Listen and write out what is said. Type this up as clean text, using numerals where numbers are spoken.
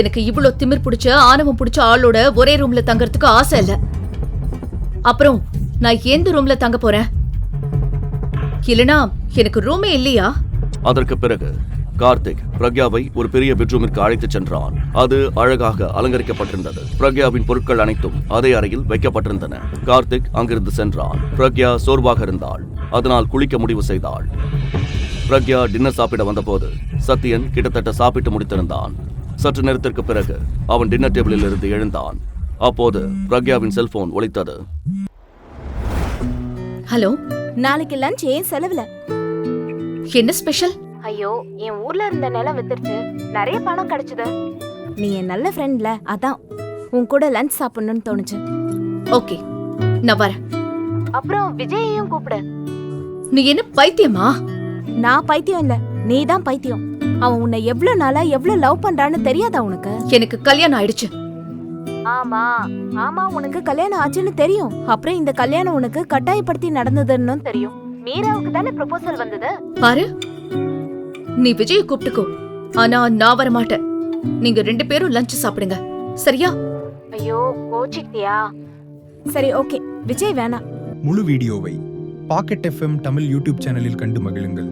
எனக்கு இவ்ளோ திமிர் பிடிச்ச ஆணவம் பிடிச்ச ஆளோட ஒரே ரூம்ல தங்கறதுக்கு ஆசை இல்ல. அப்புறம் நான் எந்த ரூம்ல தங்க போறேன்? இல்லனா எனக்கு ரூமே இல்லையா? அதற்கு பிறகு கார்த்திக் பிரக்யாவை ஒரு பெரிய பெட்ரூமிற்கு அழைத்துச் சென்றான். அது அழகாக அலங்கரிக்கப்பட்டிருந்தது. பிரக்யாவின் பொருட்கள் அனைத்தும் அதே அறையில் வைக்கப்பட்டிருந்தன. கார்த்திக் அங்கிருந்து சென்றான். பிரக்யா சோர்வாக இருந்தாள். அதனால் குளிக்க முடிவு செய்தாள். பிரக்யா டின்னர் சாப்பிட வந்தபோது சத்யன் கிட்டத்தட்ட சாப்பிட்டு முடித்திருந்தான். சற்று நேரத்திற்கு பிறகு அவன் டின்னர் டேபிளில் இருந்து எழுந்தான். அப்போது பிரக்யாவின் செல்போன் ஒலித்தது. ஹலோ, நாளைக்கு லஞ்ச் ஏன் செலவுல? என்ன ஸ்பெஷல்? ஐயோ, என் ஊர்ல இருந்த நிலம் வித்துருச்சு, நிறைய பணம் கிடைச்சது. நீ என் நல்ல ஃப்ரெண்ட்ல, அதான் உன் கூட லஞ்ச் சாப்பிடணும்னு தோணுச்சு. ஓகே, நான் வரேன். அப்புறம் விஜயையும் கூப்பிடு. நீ என்ன பைத்தியமா? நான் பைத்தியம் இல்ல, நீ தான் பைத்தியம். அவன் உன்னை எவ்வளவு நாளா எவ்வளவு லவ் பண்றான்னு தெரியாதா உனக்கு? எனக்கு கல்யாணம் ஆயிடுச்சு. ஆமா ஆமா, உனக்கு கல்யாணம் ஆச்சுன்னு தெரியும். அப்புறம் இந்த கல்யாணம் உனக்கு கட்டாயப்படுத்தி நடந்ததுன்னு தெரியும். மீராவுக்கு தானே ப்ரொபோசல் வந்தது. பாரு, நீ விஜய கூப்பிட்டுக்கோ, ஆனா நான் வர மாட்டேன். நீங்க 2 பேரும் லஞ்ச் சாப்பிடுங்க, சரியா? ஐயோ, கோச்சிக்கிட்டியா? சரி, ஓகே. விஜய் வேணாம். முழு வீடியோவை பாக்கெட் FM தமிழ் யூடியூப் சேனலில் கண்டு மகிழுங்கள்.